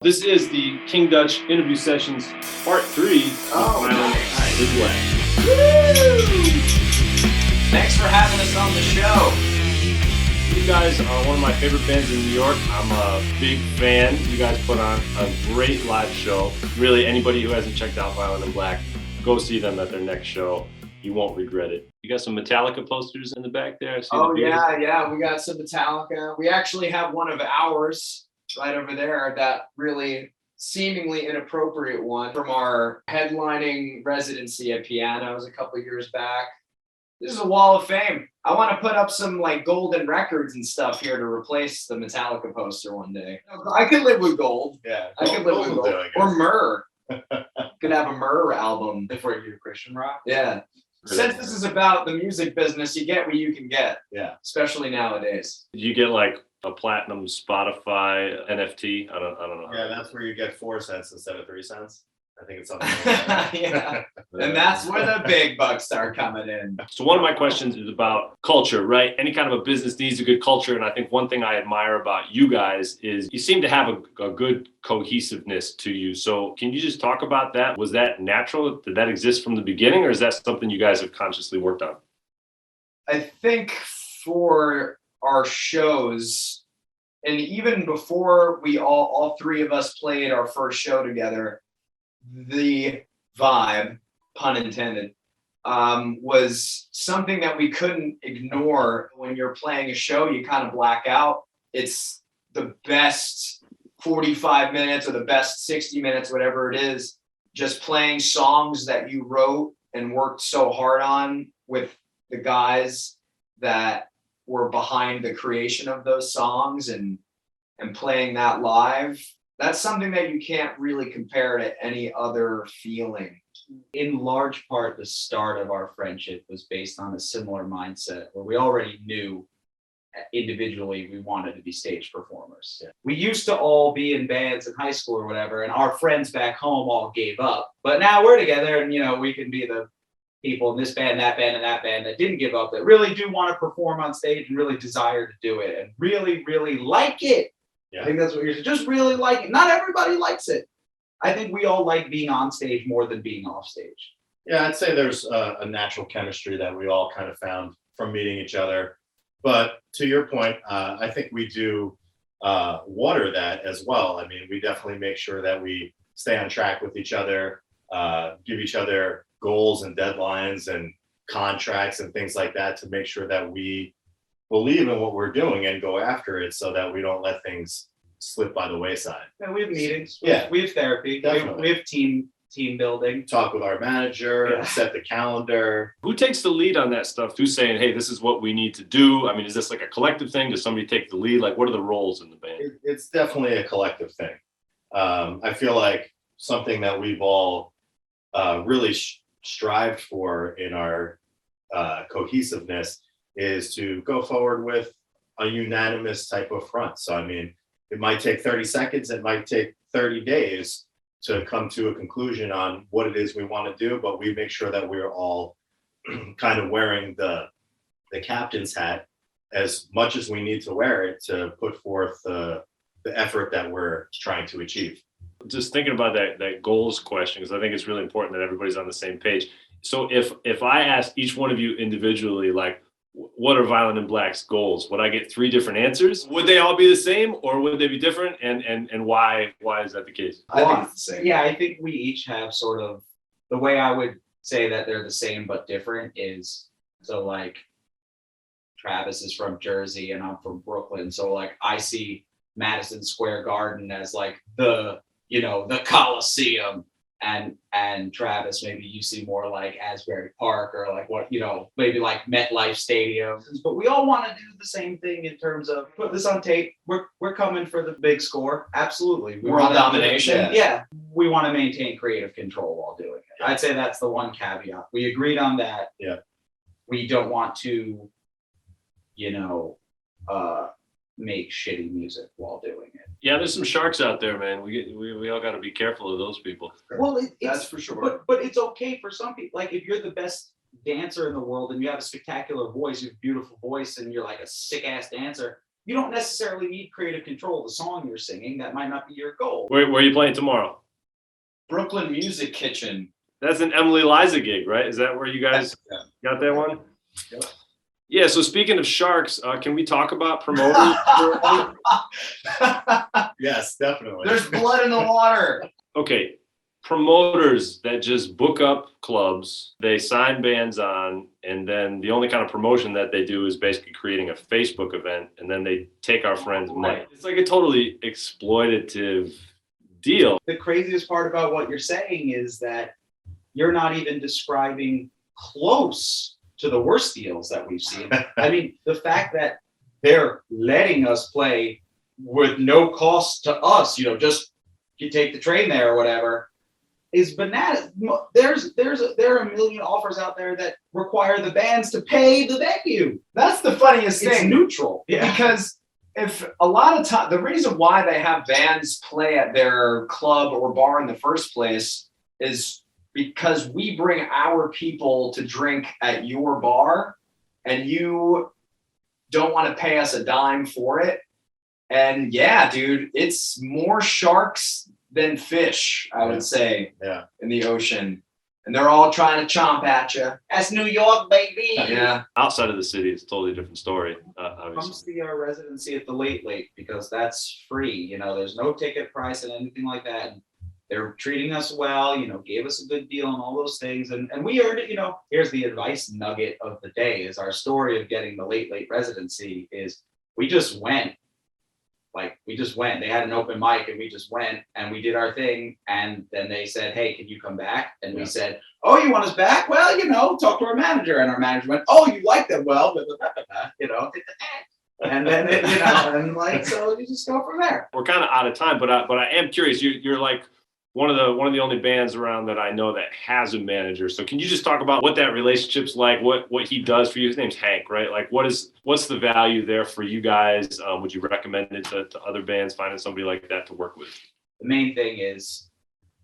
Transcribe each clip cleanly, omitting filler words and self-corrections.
This is the King Dutch interview sessions part 3. Nice. Woo! Thanks for having us on the show. You guys are one of my favorite bands in New York. I'm a big fan. You guys put on a great live show. Really, anybody who hasn't checked out Violent and Black, go see them at their next show. You won't regret it. You got some Metallica posters in the back there? Yeah. We got some Metallica. We actually have one of ours right over there, that really seemingly inappropriate one from our headlining residency at Pianos a couple of years back. This is a wall of fame. I want to put up some like golden records and stuff here to replace the Metallica poster one day. I could live with gold. Yeah, I could live with gold. Or myrrh. Could have a myrrh album. If we're into Christian rock. Yeah. Since this is about the music business, you get what you can get. Yeah. Especially nowadays. You get like a platinum Spotify NFT. I don't know. Yeah, that's where you get 4 cents instead of 3 cents. I think it's something like that. Yeah. And that's where the big bucks start coming in. So one of my questions is about culture, right? Any kind of a business needs a good culture. And I think one thing I admire about you guys is you seem to have a good cohesiveness to you. So can you just talk about that? Was that natural? Did that exist from the beginning? Or is that something you guys have consciously worked on? I think for our shows, and even before we all three of us played our first show together, the vibe, pun intended, was something that we couldn't ignore. When you're playing a show, you kind of black out. It's the best 45 minutes or the best 60 minutes, whatever it is, just playing songs that you wrote and worked so hard on with the guys that were behind the creation of those songs and playing that live. That's something that you can't really compare to any other feeling. In large part, the start of our friendship was based on a similar mindset where we already knew individually we wanted to be stage performers. Yeah. We used to all be in bands in high school or whatever, and our friends back home all gave up. But now we're together and, we can be the people in this band, that band, and that band that didn't give up, that really do want to perform on stage and really desire to do it and really, really like it. Yeah. I think that's what you're saying. Just really like it. Not everybody likes it. I think we all like being on stage more than being off stage. Yeah, I'd say there's a natural chemistry that we all kind of found from meeting each other. But to your point, I think we do water that as well. I mean, we definitely make sure that we stay on track with each other, give each other goals and deadlines and contracts and things like that to make sure that we believe in what we're doing and go after it so that we don't let things slip by the wayside. And we have meetings. Yeah. We have therapy. Definitely. We have team building. Talk with our manager, Yeah. set the calendar. Who takes the lead on that stuff? Who's saying, hey, this is what we need to do? I mean, is this like a collective thing? Does somebody take the lead? Like, what are the roles in the band? It's definitely a collective thing. I feel like something that we've all really strived for in our cohesiveness is to go forward with a unanimous type of front. So, I mean, it might take 30 seconds, it might take 30 days to come to a conclusion on what it is we want to do, but we make sure that we're all kind of wearing the captain's hat as much as we need to wear it to put forth the effort that we're trying to achieve. Just thinking about that goals question, because I think it's really important that everybody's on the same page. So if I ask each one of you individually, like, what are Violent and Black's goals? Would I get 3 different answers? Would they all be the same, or would they be different? And why is that the case? I think it's the same. Yeah, I think we each have sort of the way I would say that they're the same but different is, so like Travis is from Jersey and I'm from Brooklyn. So like I see Madison Square Garden as like the Coliseum. And Travis, maybe you see more like Asbury Park or like what, maybe like MetLife Stadium. But we all want to do the same thing in terms of put this on tape. We're coming for the big score. Absolutely. World domination. Yeah. We want to maintain creative control while doing it. I'd say that's the one caveat. We agreed on that. Yeah. We don't want to, make shitty music while doing it. Yeah, there's some sharks out there, man. We all got to be careful of those people. Well, That's for sure. But it's okay for some people. Like if you're the best dancer in the world and you have a spectacular voice, you have a beautiful voice, and you're like a sick ass dancer, you don't necessarily need creative control of the song you're singing. That might not be your goal. Where are you playing tomorrow? Brooklyn Music Kitchen. That's an Emily Liza gig, right? Is that where you guys got that one? Yep. Yeah. So speaking of sharks, can we talk about promoters? Yes, definitely. There's blood in the water. Okay. Promoters that just book up clubs, they sign bands on, and then the only kind of promotion that they do is basically creating a Facebook event, and then they take our friends' money. It's like a totally exploitative deal. The craziest part about what you're saying is that you're not even describing close to the worst deals that we've seen. I mean, the fact that they're letting us play with no cost to us, just you take the train there or whatever, is bananas. There are a million offers out there that require the bands to pay the venue. That's the funniest It's thing. neutral. Because if a lot of time, the reason why they have bands play at their club or bar in the first place is because we bring our people to drink at your bar, and you don't want to pay us a dime for it. And yeah, dude, it's more sharks than fish, I would say, in the ocean. And they're all trying to chomp at you. That's New York, baby. Yeah. Outside of the city, it's a totally different story, Come obviously. see our residency at the Late Late because that's free. There's no ticket price and anything like that. And they're treating us well, gave us a good deal and all those things. And we earned it, Here's the advice nugget of the day is our story of getting the Late Late residency is we just went. They had an open mic and we just went and we did our thing. And then they said, hey, can you come back? And we said, oh, you want us back? Well, talk to our manager. And our manager went, oh, you like them? Well, and then, and so you just go from there. We're kind of out of time, but I am curious. You're like one of the only bands around that I know that has a manager. So can you just talk about what that relationship's like, what he does for you? His name's Hank, right? Like what's the value there for you guys? Would you recommend it to other bands, finding somebody like that to work with? The main thing is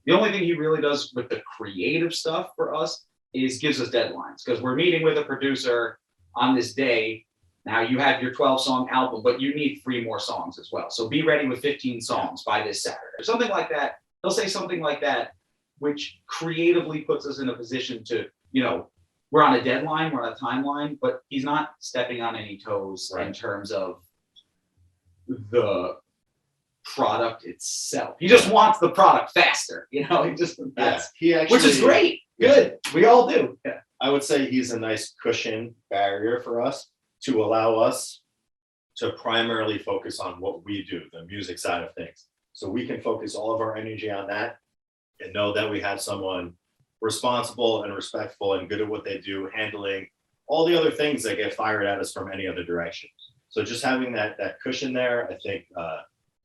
the only thing he really does with the creative stuff for us is gives us deadlines because we're meeting with a producer on this day. Now you have your 12-song album, but you need 3 more songs as well. So be ready with 15 songs by this Saturday or something like that. They'll say something like that, which creatively puts us in a position to, we're on a deadline, we're on a timeline, but he's not stepping on any toes in terms of the product itself. He just wants the product faster, he just, which is great. Good. We all do. Yeah. I would say he's a nice cushion barrier for us to allow us to primarily focus on what we do, the music side of things. So we can focus all of our energy on that and know that we have someone responsible and respectful and good at what they do, handling all the other things that get fired at us from any other direction. So just having that cushion there, I think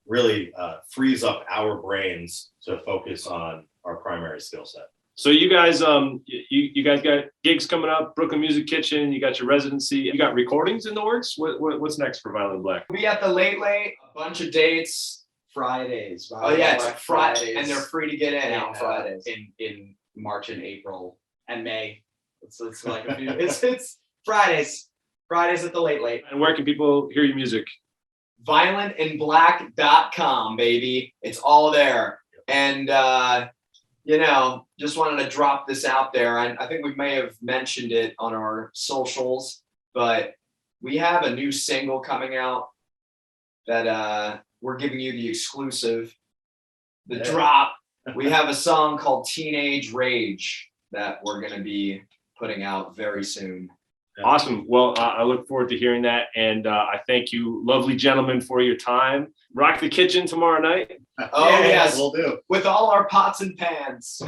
really frees up our brains to focus on our primary skill set. So you guys, you guys got gigs coming up, Brooklyn Music Kitchen, you got your residency, you got recordings in the works? What's next for Violent Black? We'll be at the Late Late, a bunch of dates. Fridays. Oh yeah, it's Friday, and they're free to get in on Fridays. In March and April and May. It's like a few. It's Fridays. Fridays at the Late Late. And where can people hear your music? Violentandblack.com, baby. It's all there. And just wanted to drop this out there. I think we may have mentioned it on our socials, but we have a new single coming out that we're giving you the exclusive, the drop. We have a song called Teenage Rage that we're going to be putting out very soon. Awesome. Well, I look forward to hearing that. And I thank you, lovely gentlemen, for your time. Rock the kitchen tomorrow night. Oh, yes. We'll do. With all our pots and pans.